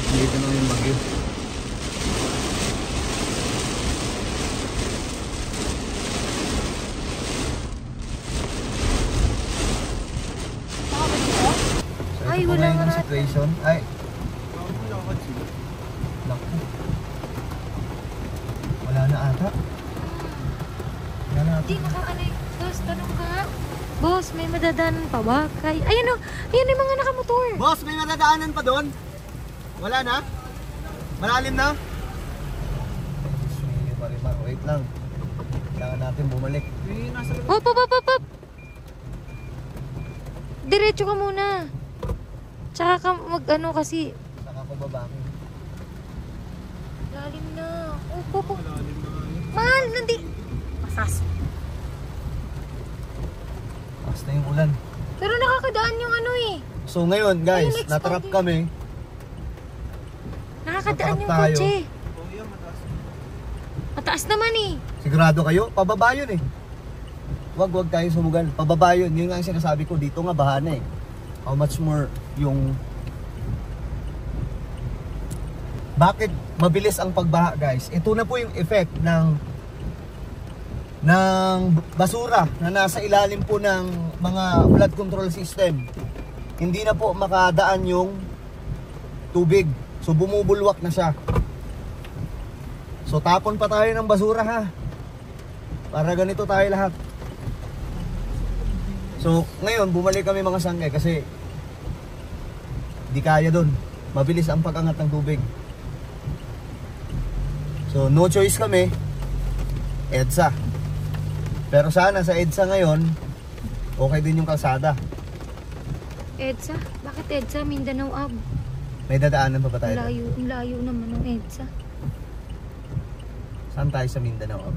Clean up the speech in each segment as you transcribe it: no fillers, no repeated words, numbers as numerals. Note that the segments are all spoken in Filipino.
Dito na yung bagyo. So, Ay, ito po wala ngayon nga yung natin. situation. Ay. Naku. Wala na ata. Wala na ata. Hindi, naka-ano eh. Boss, tanong ka nga. Boss, may madadaanan pa ba? Ayan o, ayan yung mga nakamotor. Boss, may madadaanan pa doon? Wala na? Malalim na? Marimar, wait lang. Kailangan natin bumalik. Hop, hop, hop, hop, hop. Diretso ka muna. Tsaka ka mag-ano kasi. Saka ko babakin. Lalim na. Hop, hop, hop. Mahal, nandi. Pasas. Pas na yung ulan. Pero nakakadaan yung ano eh. So ngayon guys, Ay, next natrap party. kami. Nakakadaan Natrap yung tayo. kotse. Mataas naman eh. Sigurado kayo? Pababa yun eh. Wag tayong sumugal. Pababa yun. Yun nga ang sinasabi ko. Dito nga bahana eh. How much more yung... Bakit mabilis ang pagbaha guys? Ito na po yung effect ng basura na nasa ilalim po ng mga flood control system. Hindi na po makadaan yung tubig. So bumubulwak na siya. So tapon pa tayo ng basura ha. Para ganito tayo lahat. So ngayon bumalik kami mga sanggay kasi di kaya dun. Mabilis ang pag-angat ng tubig. So no choice kami. EDSA. Pero sana sa EDSA ngayon okay din yung kalsada. EDSA? Bakit EDSA? Mindanao Ab. May dadaanan pa ba tayo? Layo naman ng EDSA. Saan tayo sa Mindanao?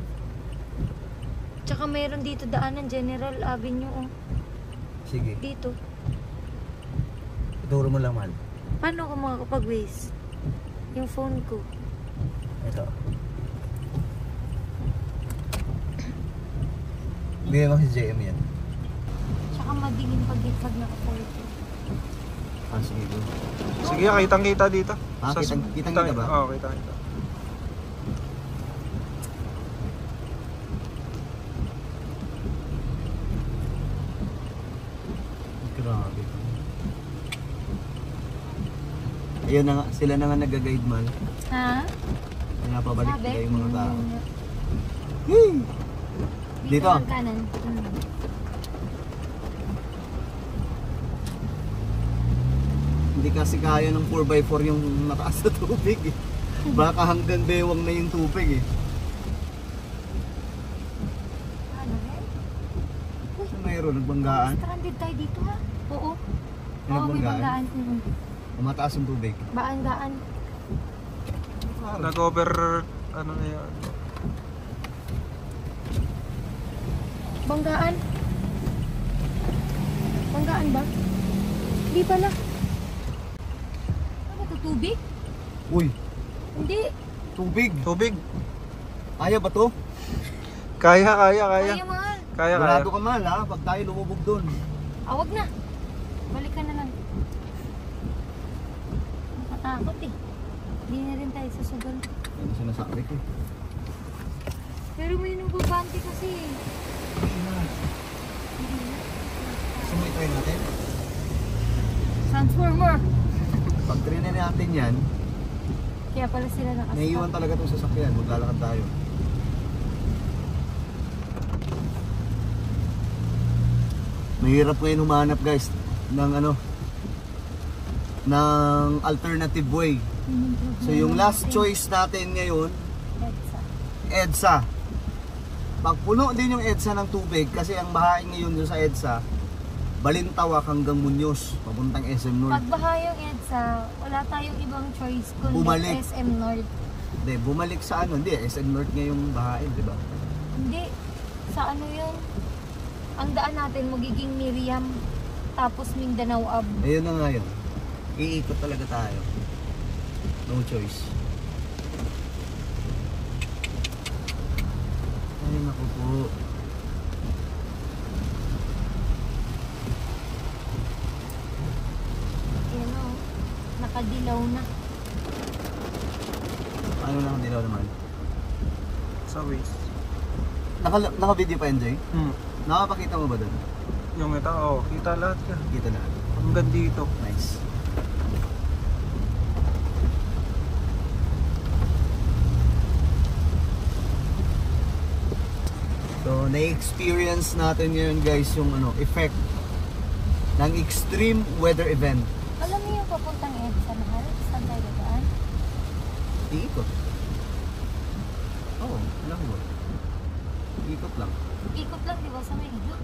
Tsaka meron dito daanan, General Avenue. Oh. Sige, Dito. ituro mo lang mahal. Paano ako makakapag-waste? Yung phone ko. Ito. Bigay mo si JM yan. Tsaka madilim pag naka-40. Sige. Sige, kitang-kita dito. Kitang-kita ba? Oo, kitang-kita. Grabe. Ayun na nga, sila na nga nag-guide man. Ha? Kaya pabalik Sabi? sila yung mga tao. Dito? Dito ang kanan. Hindi kasi kaya ng 4x4 yung mataas na tubig eh. Baka hanggang bewang na yung tubig eh. Ano rin? So, mayroon nagbanggaan. Stranded tayo dito ha? Oo. May Oo, may nagbanggaan. banggaan. Mataas yung tubig. Baan-gaan. Nag-over, ano na yan. Banggaan? Banggaan ba? Hindi pala. Ano to? Tubig? Uy, Hindi. tubig. Tubig. Kaya ba to? Kaya. Kaya mahal. Kaya. Sigurado ka man ha, pag tayo lumubog doon. Wag na. Balik ka na lang. Nakatakot eh. Hindi na rin tayo susugal. Ano sinasabi ko? Pero may nababante kasi eh. Sumay try natin. Transformer. Pag try na natin yan, Kaya pala sila nakastop. naiiwan talaga itong sasakyan. Maglalakad tayo. Mahirap ngayon humanap guys ng ano, ng alternative way. So yung last choice natin ngayon, EDSA. Pag puno din yung EDSA ng tubig, kasi ang bahain ngayon dun sa EDSA, Balintawak hanggang Muñoz, papuntang SM North. Pag baha yung EDSA, wala tayong ibang choice kundi Bumalik. SM North. Hindi, bumalik sa ano, hindi, SM North ngayong bahain, di ba? Hindi. Sa ano yun? Ang daan natin magiging Miriam, tapos Mindanao Ab. Ayun na nga yun. Iikot talaga tayo. No choice. Ay, naku po. Yan o. Nakadilaw na. Ano lang ang dilaw naman? Sa waist. Naka-video pa, Enjoy? Nakapakita mo ba doon? Yung ito, oh, kita lahat ka. Kita na. Hanggang dito. Nice. So, na-experience natin ngayon guys yung effect ng extreme weather event. Alam niyo yung papuntang EDSA, mahal? Saan tayo daan? Iikot. Oo, alam mo. Iikot lang. Ikot lang, di ba, sa may ilog?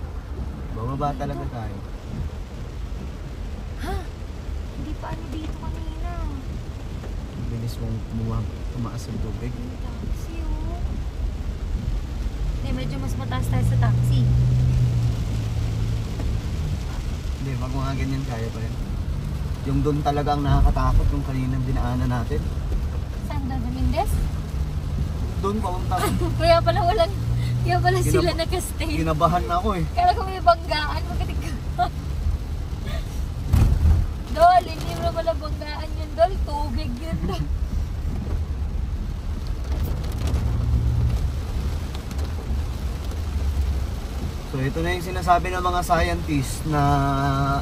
Bababa talaga tayo. Ha? Hindi pa ano dito kanina. Bilis mong tumaas yung tubig. Yung taxi, oh. Hindi, medyo mas mataas tayo sa taxi. Hindi, pag mga ganyan kaya pa rin. Yung doon talaga ang nakakatakot yung kaninang dinaanan natin. Saan doon? Sa Mindes? Doon paunta. Kaya pala sila nag-stay. Kinabahan na ako eh. Kaya kung may banggaan, magating ka. Dol, hindi mo pala banggaan yun, Dol. Tubig yun, Dol. So ito na yung sinasabi ng mga scientists na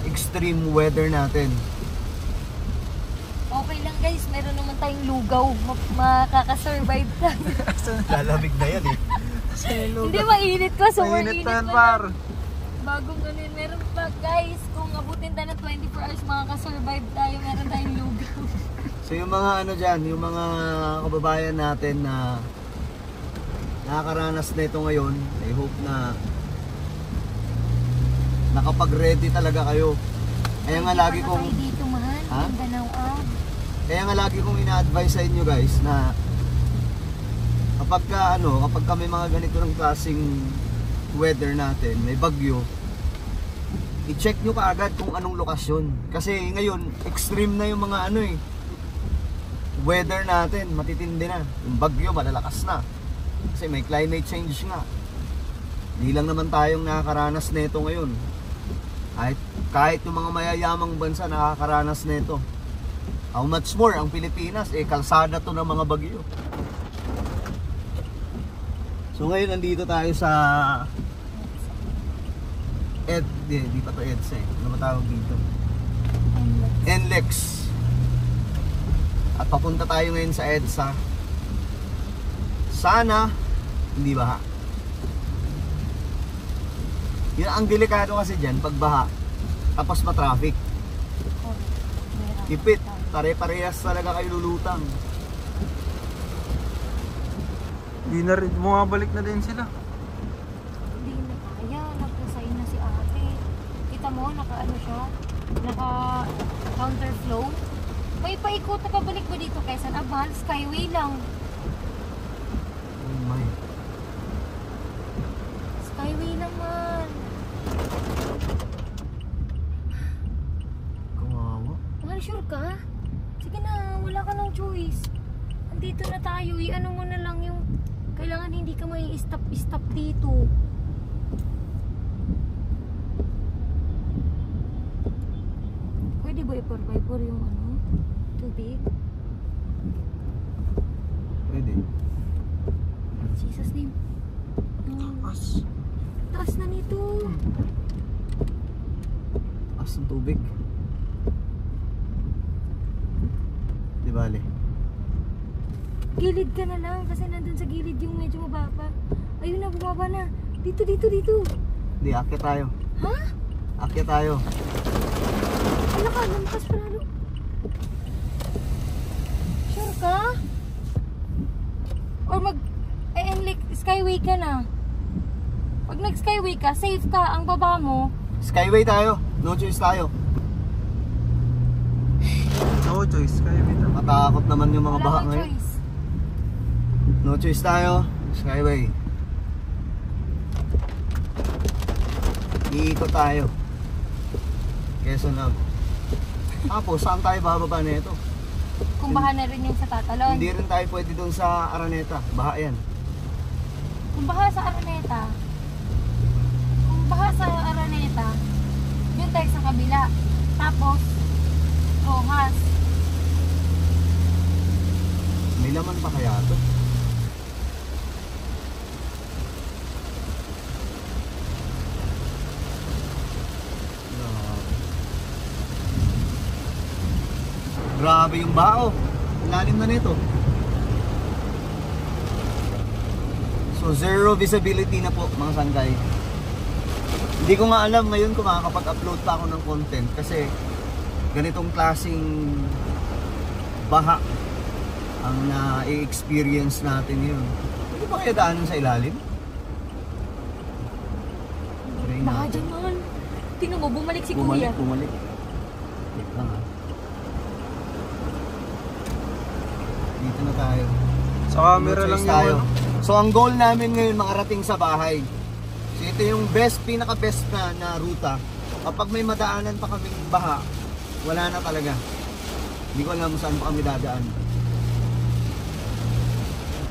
extreme weather natin. Okay lang guys, meron naman tayong lugaw. Makakasurvive tayo. Lalamig na yan eh. Hindi mainit pa, super Mainit init pa yan, pa. par. Bagong ganun, meron pa guys. Kung abutin tayo ng 24 hours, makakasurvive tayo. Meron tayong lugaw. So yung mga dyan, yung mga kababayan natin na nakakaranas na ito ngayon, I hope na nakapag-ready talaga kayo. Kaya nga lagi Hindi pa kong na tayo dito, mahal. Ha? Mindanao, Kaya nga lagi kong ina-advise sa inyo guys na kapag may mga ganito ng klaseng weather natin, may bagyo, i-check nyo kaagad kung anong lokasyon. Kasi ngayon, extreme na yung mga weather natin, matitindi na. Yung bagyo, malalakas na. Kasi may climate change nga. Hindi lang naman tayong nakakaranas nito ngayon. Kahit yung mga mayayamang bansa nakakaranas nito. How much more ang Pilipinas, kalsada to ng mga bagyo. So ngayon nandito tayo sa di pa to EDSA eh. Ano matawag dito? NLEX. At papunta tayo ngayon sa EDSA. Sana hindi baha. Yun ang delikado kasi dyan, pag baha, tapos matraffic. Ipit, pare-parehas talaga kayo lulutang. Di na rin, bumabalik na din sila. Hindi na kaya, nagkasign na si ate. Kita mo, siya, naka counterflow. May paikot na pabalik ba dito Quezon? Mahal, Skyway lang. Oh my. Skyway lang man. Kawawa. Mahal, sure ka? Sige na, wala ka ng choice. Andito na tayo, i-ano mo na lang yung kailangan hindi ka may stop dito. Pwede ba i-4x4 yung tubig? Pwede. Jesus name. Taas na nito. Taas ng tubig. Di bale. Gilid ka na lang kasi nandun sa gilid yung medyo mababa. Ayun na, bumaba na. Dito. Di, akyat tayo. Ha? Akyat tayo. Ano ka? Lampas pa lalo. Sure ka? Or skyway ka na. Pag nag-skyway ka, safe ka. Ang baba mo. Skyway tayo. No choice tayo. No choice, kaya bitaw. Matakot naman yung mga Wala baha kang ngayon. choice. No choice tayo. Skyway. Iikot tayo. Quezon Ave. Tapos, saan tayo bababa na ito? Kung baha na rin yung sa Tatalon. Hindi rin tayo pwede doon sa Araneta. Baha yan. Kung baha sa Araneta, doon tayo sa kabila. Tapos, Rojas. May laman pa kaya to? Grabe yung bao. Lalim na nito. So zero visibility na po mga sangkay. Hindi ko nga alam ngayon kung makakapag-upload pa ako ng content kasi ganitong klaseng baha ang na-experience natin yun. Hindi ba kaya daanan sa ilalim? Baka dyan man. Tingnan mo, bumalik si Kuya. Bumalik. Wait lang ha. Dito na tayo. Sa camera No lang choice yung tayo. ano. So ang goal namin ngayon makarating sa bahay. So ito yung pinaka-best na ruta. Kapag may madaanan pa kaming baha, wala na talaga. Hindi ko alam saan pa kami dadaan.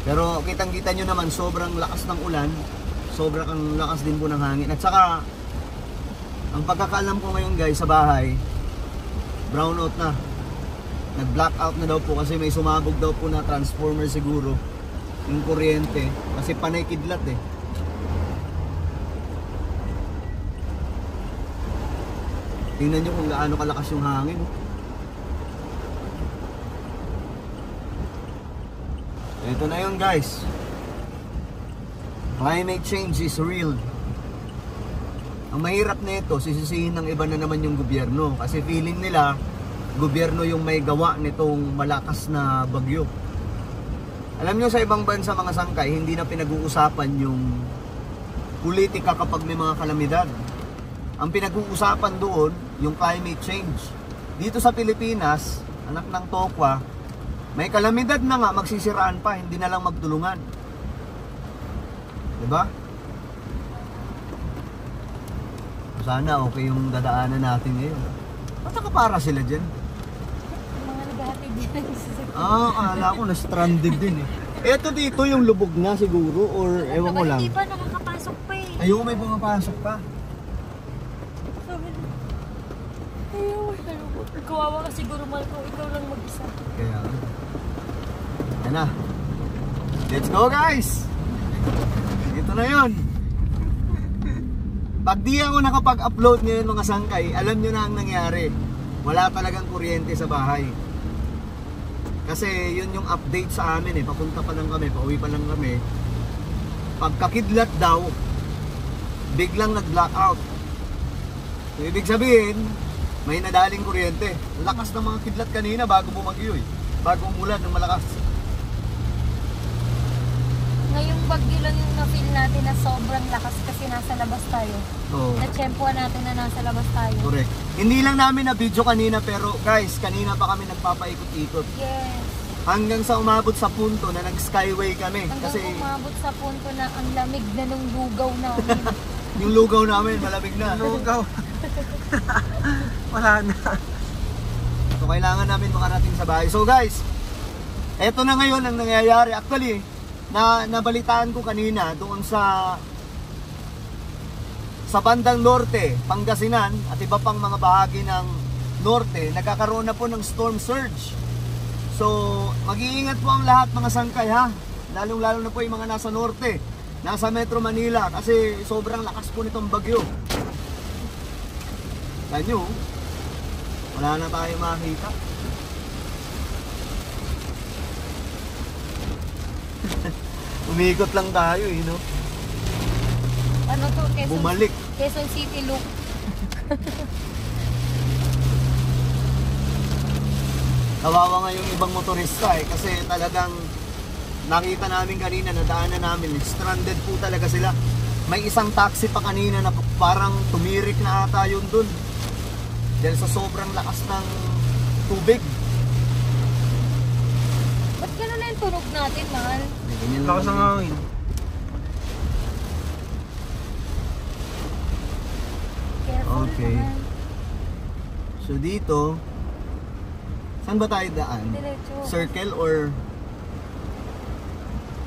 Pero kitang-kita nyo naman, sobrang lakas ng ulan. Sobrang lakas din po ng hangin. At saka, ang pagkakaalam ko ngayon guys sa bahay, brownout na. Nag-blackout na daw po kasi may sumabog daw po na transformer siguro. Yung kuryente. Kasi panay kidlat eh. Tingnan nyo kung gaano kalakas yung hangin. Ito na yun guys. Climate change is real. Ang mahirap na ito, sisisihin ng iba na naman yung gobyerno. Kasi feeling nila, gobyerno yung may gawa nitong malakas na bagyo. Alam nyo sa ibang bansa mga sangkay, hindi na pinag-uusapan yung politika kapag may mga kalamidad. Ang pinag-uusapan doon, yung climate change. Dito sa Pilipinas, anak ng tokwa, may kalamidad na nga, magsisiraan pa, hindi na lang magtulungan. Diba? Sana okay yung dadaanan natin ngayon. Ba't nakapara sila dyan? Mga naghahatid din. Akala ko na-stranded din eh. Eto dito yung lubog na siguro or ewan ko lang. Hindi pa, nakakapasok pa eh. Ayun, may pumapasok pa. Sabi na, ayaw, kawawa ka siguro mal ko, ikaw lang mag-isa. Kaya, yan na. Let's go guys! Ito na yun. Pag di ako nakapag-upload ngayon mga sangkay, alam nyo na ang nangyari. Wala talagang kuryente sa bahay. Kasi yun yung update sa amin eh. Papunta pa lang kami, pauwi pa lang kami. Pagkakidlat daw, biglang nag-blackout. So, ibig sabihin, may nadaling kuryente. Lakas ng mga kidlat kanina bago bumagyo eh. Bago umulan ng malakas. Ngayong bagyo lang yung na-feel natin na sobrang lakas kasi nasa labas tayo. Oo. Na-tsempoan natin na nasa labas tayo. Correct. Hindi lang namin na video kanina pero guys, kanina pa kami nagpapaikot-ikot. Yes. Hanggang sa umabot sa punto na nag-skyway kami. Hanggang Kasi umabot sa punto na ang lamig na nung lugaw namin. yung lugaw namin malamig na. Lugaw. Wala na. So kailangan namin makarating sa bahay. So guys, eto na ngayon ang nangyayari. Actually, nabalitaan ko kanina doon sa bandang norte, Pangasinan at iba pang mga bahagi ng norte, nagkakaroon na po ng storm surge. So, mag-iingat po ang lahat mga sangkay ha. Lalong-lalo na po yung mga nasa norte, nasa Metro Manila kasi sobrang lakas po nitong bagyo. Tanyo, wala na tayo makita. Umikot lang tayo eh, no? Ano to? Bumalik. Quezon City look. Kawawa nga yung ibang motorista eh, kasi talagang nakita namin kanina, nadaanan namin, stranded po talaga sila. May isang taxi pa kanina na parang tumirik na ata yun dun. Dahil sa sobrang lakas ng tubig. Ba't gano'n na yung tunog natin, mahal? Lakas ng hangin. Careful, Okay. mahal. So dito, saan ba tayo daan? Diretso. Circle or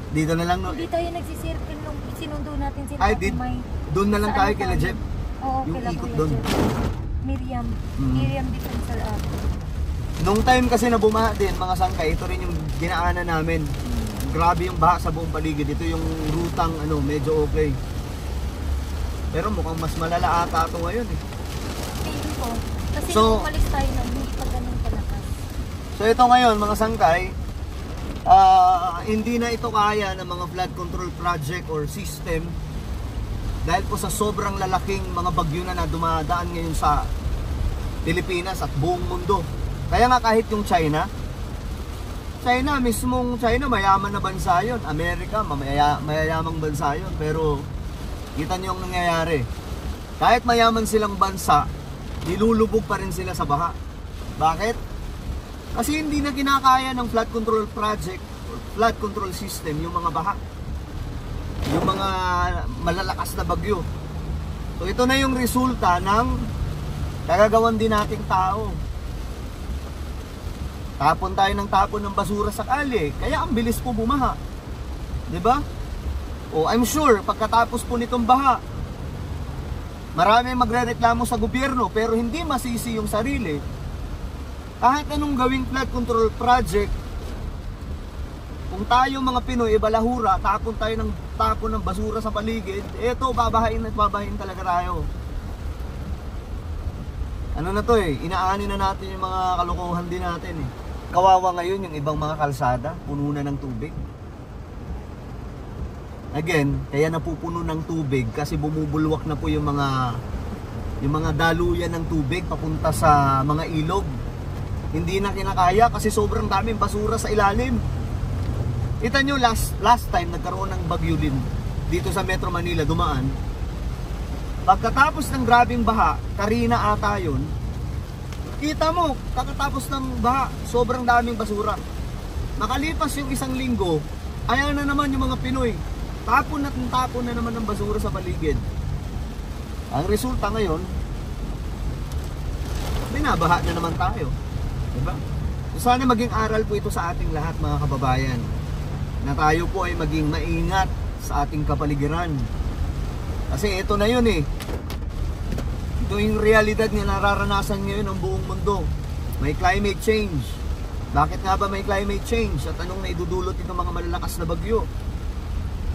dito na lang no? Hindi tayo nagsisircle nung sinundo natin sila. Ay, kung may... doon na lang Saan tayo tayo? kila Jeff. Oo, Yung kila ikot Kuya doon. Jeff. Miriam. Mm. Miriam Defensor Ate. Nung time kasi na bumaha din mga sangkay, ito rin yung dinaanan namin. Grabe yung baha sa buong paligid. Ito yung rutang ano, medyo okay. Pero mukhang mas malala ata ito ngayon eh. Feeling ko. Kasi So, nung umalis tayo na, hindi pa ganun kalakas. So ito ngayon mga sangkay, hindi na ito kaya ng mga flood control project or system dahil po sa sobrang lalaking mga bagyo na dumadaan ngayon sa Pilipinas at buong mundo. Kaya nga kahit yung China mismong China, mayaman na bansa yun. Amerika, mayayamang bansa yun. Pero kita nyo yung nangyayari. Kahit mayaman silang bansa, nilulubog pa rin sila sa baha. Bakit? Kasi hindi na kinakaya ng flood control project or flood control system yung mga baha. Yung mga malalakas na bagyo. So ito na yung resulta ng kagagawan din nating tao. Tapon tayo ng tapon ng basura sa kalye, kaya ang bilis po bumaha. 'Di ba? Oh, I'm sure pagkatapos po nitong baha, marami magrereklamo sa gobyerno pero hindi masisi yung sarili. Kahit anong gawing flood control project, kung tayo mga Pinoy balahura, tapon tayo ng tapon ng basura sa paligid, eto babahain at babahain talaga tayo. Ano na to eh, inaani na natin yung mga kalokohan din natin eh. Kawawa ngayon yung ibang mga kalsada, puno na ng tubig. Again, kaya napupuno ng tubig kasi bumubulwak na po yung mga daluyan ng tubig papunta sa mga ilog. Hindi na kinakaya kasi sobrang daming basura sa ilalim. Kita nyo last time nagkaroon ng bagyo din dito sa Metro Manila dumaan. Pagkatapos ng grabing baha, Karina ata yun, kita mo, kakatapos ng baha, sobrang daming basura. Nakalipas yung isang linggo, ayan na naman yung mga Pinoy. Tapon na naman ng basura sa paligid. Ang resulta ngayon, binabaha na naman tayo. Diba? So sana maging aral po ito sa ating lahat mga kababayan. Na tayo po ay maging maingat sa ating kapaligiran. Kasi ito na yun eh. Ito yung realidad na nararanasan ngayon ng buong mundo. May climate change. Bakit nga ba may climate change? At anong naidudulot itong mga malalakas na bagyo?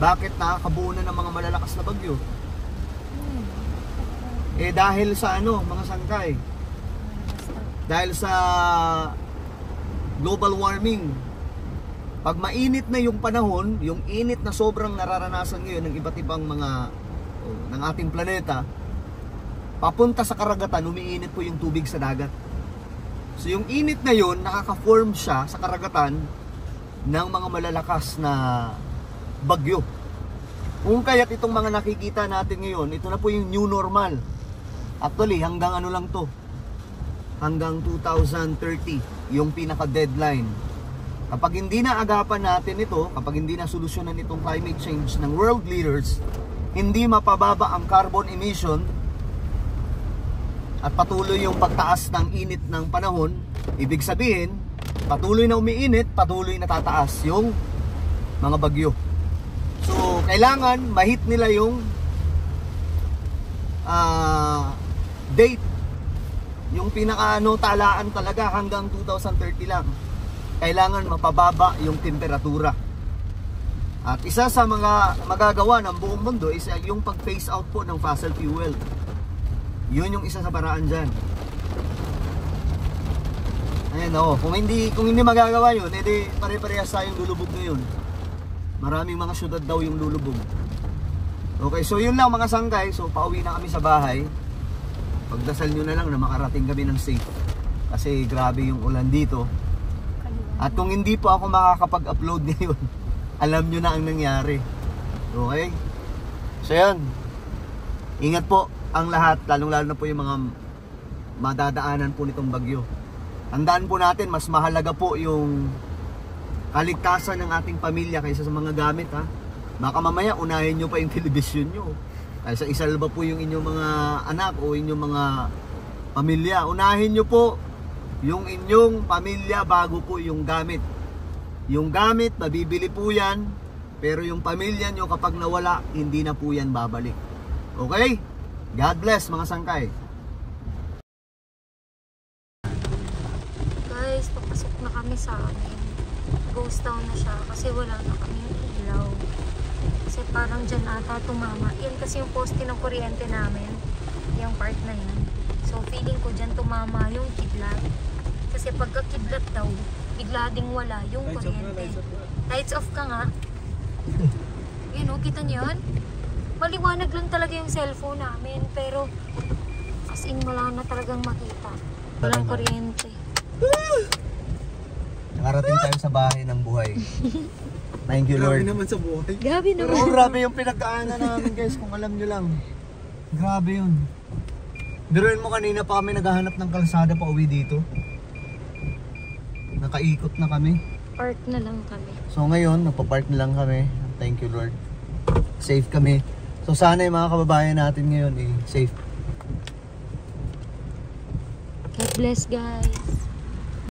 Bakit nakakabuo na ng mga malalakas na bagyo? Eh dahil sa ano, mga sangkay? Dahil sa global warming. Pag mainit na yung panahon, yung init na sobrang nararanasan ngayon ng iba't ibang mga ng ating planeta, papunta sa karagatan, umiinit po yung tubig sa dagat. So yung init na yun, nakaka-form siya sa karagatan ng mga malalakas na bagyo. Kung kaya't itong mga nakikita natin ngayon, ito na po yung new normal. Actually, hanggang ano lang to, hanggang 2030, yung pinaka-deadline. Kapag hindi na agapan natin ito, kapag hindi na solusyonan itong climate change ng world leaders, hindi mapababa ang carbon emission at patuloy yung pagtaas ng init ng panahon, ibig sabihin, patuloy na umiinit, patuloy na tataas yung mga bagyo. So, kailangan mahit nila yung date. Yung pinaka-ano, talaan talaga hanggang 2030 lang. Kailangan mapababa yung temperatura. At isa sa mga magagawa ng buong mundo is yung pag-phase out po ng fossil fuel. Yun yung isa sa paraan dyan. Ayan o, kung hindi magagawa yun, edi pare-parehas tayong lulubog ngayon. Maraming mga syudad daw yung lulubog. Okay, so yun lang mga sangkay. So pauwi na kami sa bahay. Pagdasal nyo na lang na makarating kami ng safe. Kasi grabe yung ulan dito. At kung hindi po ako makakapag-upload ngayon, alam nyo na ang nangyari. Okay? So yan. Ingat po ang lahat, lalong-lalo na po yung mga madadaanan po nitong bagyo. Tandaan po natin, mas mahalaga po yung kaligtasan ng ating pamilya kaysa sa mga gamit ha. Baka mamaya unahin nyo pa yung telebisyon nyo. Kaysa isalba po yung inyong mga anak o inyong mga pamilya. Unahin nyo po yung inyong pamilya bago po yung gamit. Yung gamit, mabibili po yan. Pero yung pamilya nyo kapag nawala, hindi na po yan babalik. Okay? God bless mga sangkay. Guys, kami sa amin. Ghost town na siya kasi wala na kami ilaw. Kasi parang dyan ata tumama. Yan kasi yung poste ng kuryente namin. Yung part na yan. So feeling ko dyan tumama yung kidlat. Kasi pagka kidlat daw, bigla ding wala yung kuryente. Lights off ka nga. Yun o, kita niyo yun? Maliwanag lang talaga yung cellphone namin. Pero as in wala na talagang makita. Walang kuryente. Nakarating tayo sa bahay ng buhay. Thank you, Grabe Lord. naman sa buhay. Gabi Pero naman. grabe yung pinagdaanan namin, guys, kung alam nyo lang. Grabe yun. Biruin mo, kanina pa kami naghahanap ng kalsada pa uwi dito. Nakaikot na kami. Park na lang kami. So ngayon, nagpa-park na lang kami. Thank you, Lord. Safe kami. So sana yung mga kababayan natin ngayon safe. God bless, guys.